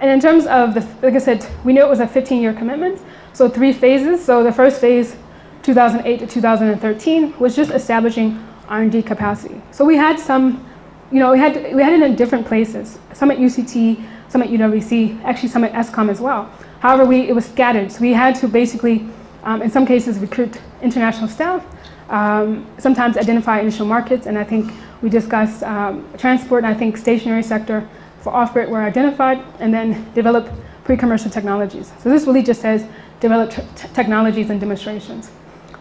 And in terms of, like I said, we knew it was a 15-year commitment, so 3 phases. So the first phase, 2008 to 2013, was just establishing R&D capacity. So we had some, we had it in different places, some at UCT, some at UWC, actually some at ESCOM as well. However, it was scattered, so we had to basically, in some cases, recruit international staff, sometimes identify initial markets, and I think we discussed transport, and I think stationary sector for off-grid were identified, and then develop pre-commercial technologies. So this really just says develop technologies and demonstrations.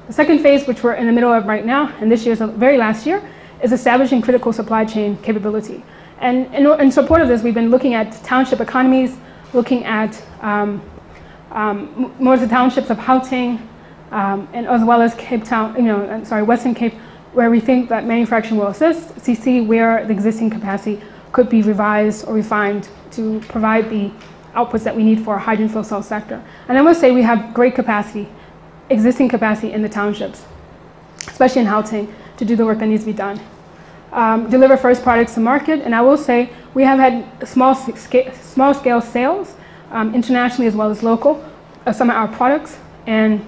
The second phase, which we're in the middle of right now, and this year's the very last year, is establishing critical supply chain capability. And in support of this, we've been looking at township economies, looking at more of the townships of Gauteng, and as well as Cape Town, Western Cape, where we think that manufacturing will assist, to see where the existing capacity could be revised or refined to provide the outputs that we need for our hydrogen fuel cell sector. And I must say we have great capacity, existing capacity in the townships, especially in Gauteng, to do the work that needs to be done. Deliver first products to market, and I will say we have had small scale sales internationally as well as local of some of our products, and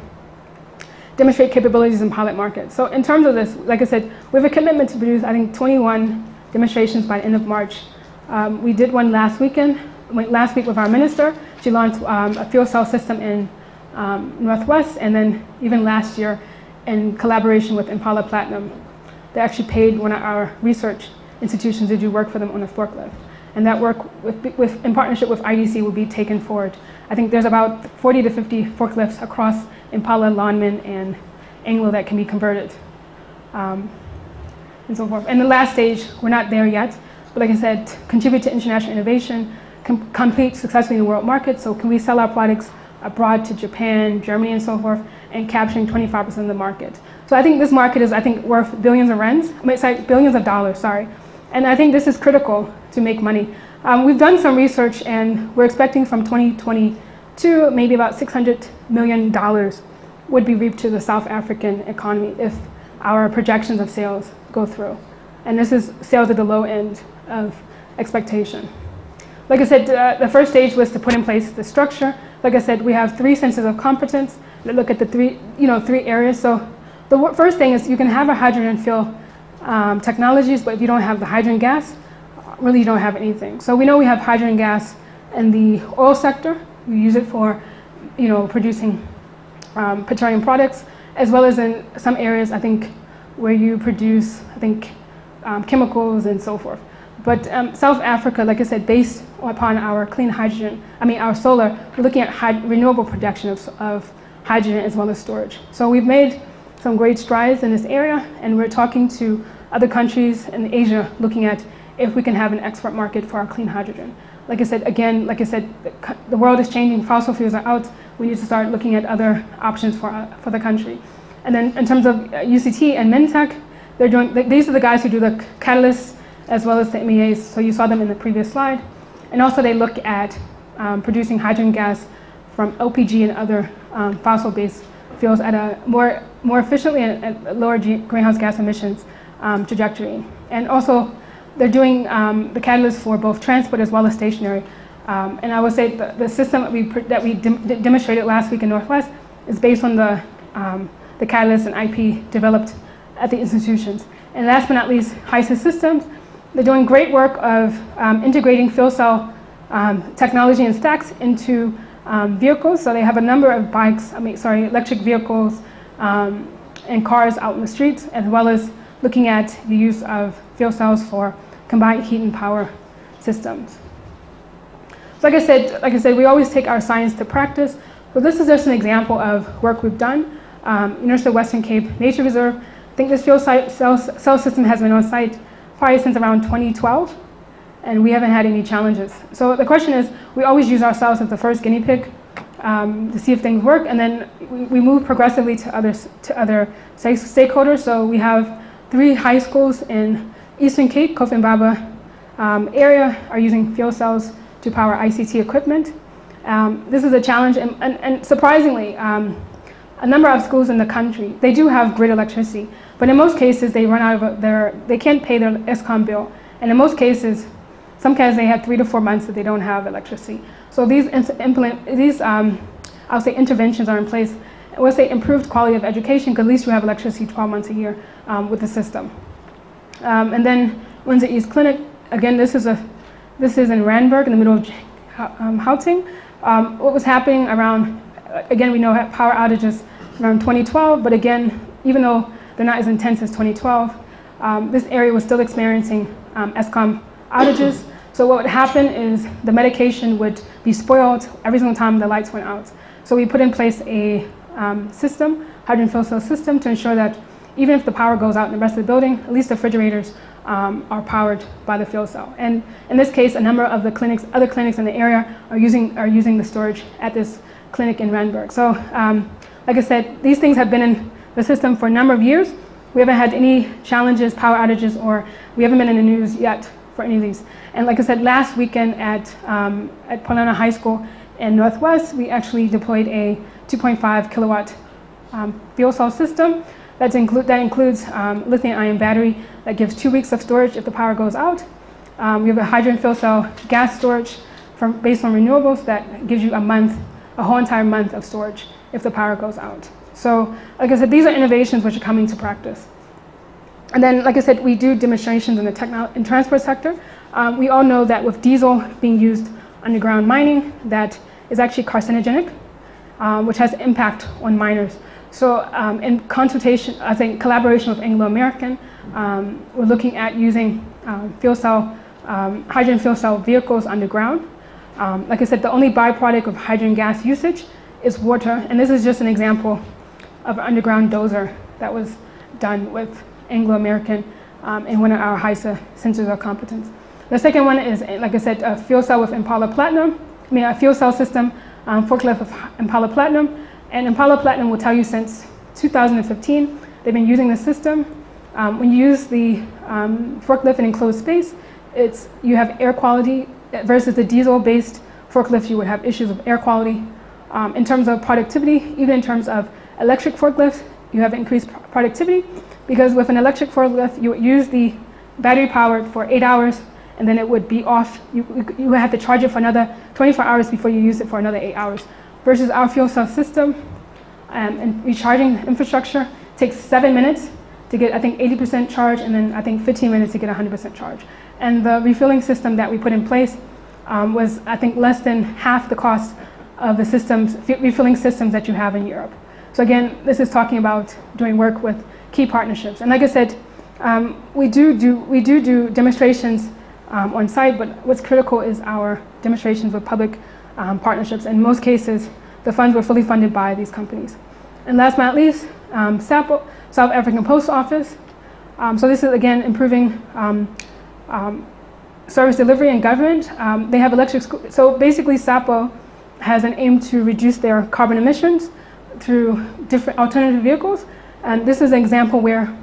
demonstrate capabilities in pilot markets. So in terms of this, like I said, we have a commitment to produce, I think, 21 demonstrations by the end of March. We did one last week with our minister. She launched a fuel cell system in Northwest, and then even last year in collaboration with Impala Platinum. They actually paid one of our research institutions to do work for them on a forklift. And that work, in partnership with IDC, will be taken forward. I think there's about 40 to 50 forklifts across Impala, Lonmin, and Anglo that can be converted, and so forth. And the last stage, we're not there yet, but like I said, contribute to international innovation, compete successfully in the world market. So can we sell our products abroad to Japan, Germany, and so forth, and capturing 25% of the market. So I think this market is, worth billions of rands. Billions of dollars, sorry. And I think this is critical to make money. We've done some research, and we're expecting from 2022, maybe about $600 million would be reaped to the South African economy if our projections of sales go through. And this is sales at the low end of expectation. Like I said, the first stage was to put in place the structure. Like I said, we have 3 centers of competence that look at the 3 areas. So the first thing is you can have a hydrogen fuel technologies, but if you don't have the hydrogen gas, really you don't have anything. So we know we have hydrogen gas in the oil sector. We use it for, producing petroleum products, as well as in some areas, I think, where you produce, chemicals and so forth. But South Africa, like I said, based upon our clean hydrogen, our solar, we're looking at renewable production of hydrogen as well as storage. So we've made some great strides in this area, and we're talking to other countries in Asia, looking at if we can have an export market for our clean hydrogen. Like I said, the world is changing, fossil fuels are out, we need to start looking at other options for the country. And then in terms of UCT and Mintech, these are the guys who do the catalysts as well as the MEAs, so you saw them in the previous slide. And also they look at producing hydrogen gas from LPG and other fossil-based fuels at a more efficiently and at lower greenhouse gas emissions trajectory. And also they're doing the catalyst for both transport as well as stationary. And I would say the system that we demonstrated last week in Northwest is based on the catalyst and IP developed at the institutions. And last but not least, HYSYS Systems. They're doing great work of integrating fuel cell technology and stacks into vehicles. So they have a number of electric vehicles and cars out in the streets, as well as looking at the use of fuel cells for combined heat and power systems. So like I said, we always take our science to practice. So this is just an example of work we've done. University of Western Cape Nature Reserve. I think this fuel cell system has been on site probably since around 2012, and we haven't had any challenges. So the question is, we always use ourselves as the first guinea pig to see if things work, and then we move progressively to other stakeholders. So we have 3 high schools in Eastern Cape, Kofimbaba area are using fuel cells to power ICT equipment. This is a challenge, and surprisingly, a number of schools in the country, they do have grid electricity, but in most cases they run out of they can't pay their ESCOM bill, and in most cases, sometimes they have 3 to 4 months that they don't have electricity. So these I'll say interventions are in place. We'll say improved quality of education, because at least you have electricity 12 months a year with the system. And then Windsor East Clinic, again, this is in Randburg, in the middle of Gauteng. What was happening around, again, we know power outages around 2012, but again, even though they're not as intense as 2012, this area was still experiencing ESCOM outages. So what would happen is the medication would be spoiled every single time the lights went out. So we put in place a system, hydrogen fuel cell system, to ensure that even if the power goes out in the rest of the building, at least the refrigerators are powered by the fuel cell. And in this case, a number of the clinics, other clinics in the area are using the storage at this clinic in Randburg. So like I said, these things have been in the system for a number of years. We haven't had any challenges, power outages, or we haven't been in the news yet for any of these. And like I said, last weekend at Polana High School in Northwest, we actually deployed a 2.5 kilowatt fuel cell system that includes lithium-ion battery that gives 2 weeks of storage if the power goes out. We have a hydrogen fuel cell gas storage based on renewables that gives you a whole entire month of storage if the power goes out. So, like I said, these are innovations which are coming to practice. And then, like I said, we do demonstrations in the transport sector. We all know that with diesel being used underground mining, that is actually carcinogenic, which has impact on miners. So in consultation, I think collaboration with Anglo American, we're looking at using hydrogen fuel cell vehicles underground. Like I said, the only byproduct of hydrogen gas usage is water, and this is just an example of an underground dozer that was done with Anglo American in one of our HISA centers of competence. The second one is, like I said, a fuel cell with Impala Platinum. A fuel cell system, forklift with Impala Platinum. And Impala Platinum will tell you since 2015, they've been using the system. When you use the forklift in enclosed space, you have air quality versus the diesel-based forklift, you would have issues with air quality. In terms of productivity, even in terms of electric forklifts, you have increased productivity, because with an electric forklift, you would use the battery powered for 8 hours, and then it would be off. You would have to charge it for another 24 hours before you use it for another 8 hours. Versus our fuel cell system and recharging infrastructure takes 7 minutes to get, I think, 80% charge, and then I think 15 minutes to get 100% charge. And the refueling system that we put in place was, I think, less than half the cost of the refueling systems that you have in Europe. So again, this is talking about doing work with key partnerships. And like I said, we do demonstrations on site, but what's critical is our demonstrations with public partnerships. In most cases, the funds were fully funded by these companies. And last but not least, SAPO, South African Post Office. So this is, again, improving service delivery and government. They have electric, so basically SAPO has an aim to reduce their carbon emissions through different alternative vehicles. And this is an example where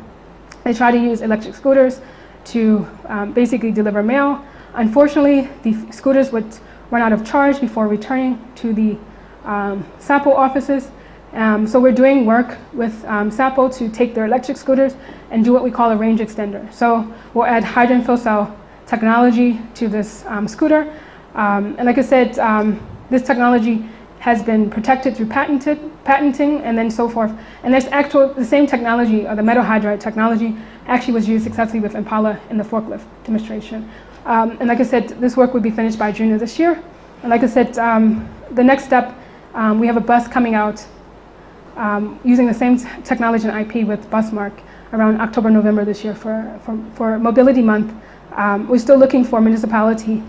they try to use electric scooters to basically deliver mail. Unfortunately, the scooters would run out of charge before returning to the SAPO offices. So we're doing work with SAPO to take their electric scooters and do what we call a range extender. So we'll add hydrogen fuel cell technology to this scooter. And like I said, this technology has been protected through patenting and then so forth. And the same technology, or the metal hydride technology, actually was used successfully with Impala in the forklift demonstration. And like I said, this work would be finished by June of this year. And like I said, the next step, we have a bus coming out using the same technology and IP with Busmark around October, November this year for Mobility Month. We're still looking for municipality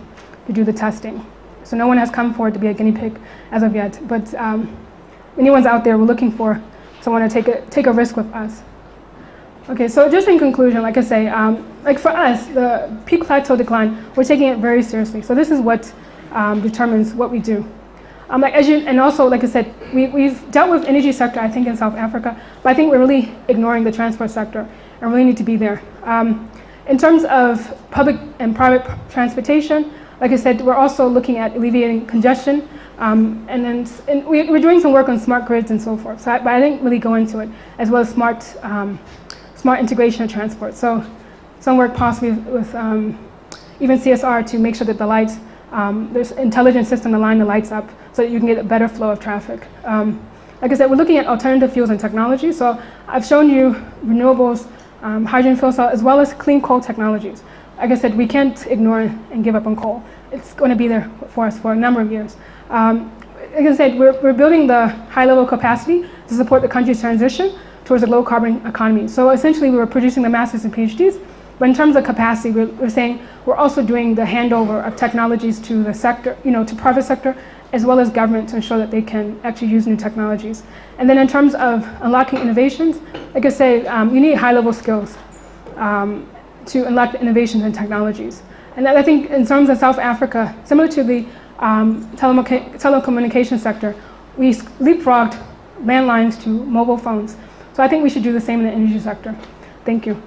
to do the testing. So no one has come forward to be a guinea pig as of yet, but anyone's out there, we're looking for someone to take a risk with us. Okay, so just in conclusion, like I say, like for us, the peak plateau decline, we're taking it very seriously. So this is what determines what we do. And also, like I said, we've dealt with energy sector, I think, in South Africa, but I think we're really ignoring the transport sector and really need to be there. In terms of public and private transportation, like I said, we're also looking at alleviating congestion, and we're doing some work on smart grids and so forth. But I didn't really go into it, as well as smart integration of transport. So some work possibly with even CSR to make sure that the lights there's intelligent system to line the lights up so that you can get a better flow of traffic. Like I said, we're looking at alternative fuels and technology. So I've shown you renewables, hydrogen fuel cell, as well as clean coal technologies. Like I said, we can't ignore and give up on coal. It's going to be there for us for a number of years. Like I said, we're building the high-level capacity to support the country's transition towards a low-carbon economy. So essentially, we were producing the masters and PhDs, but in terms of capacity, we're saying we're also doing the handover of technologies to the sector, to private sector, as well as government to ensure that they can actually use new technologies. And then in terms of unlocking innovations, like I say, you need high-level skills to unlock the innovations and technologies. And I think in terms of South Africa, similar to the telecommunications sector, we leapfrogged landlines to mobile phones. So I think we should do the same in the energy sector. Thank you.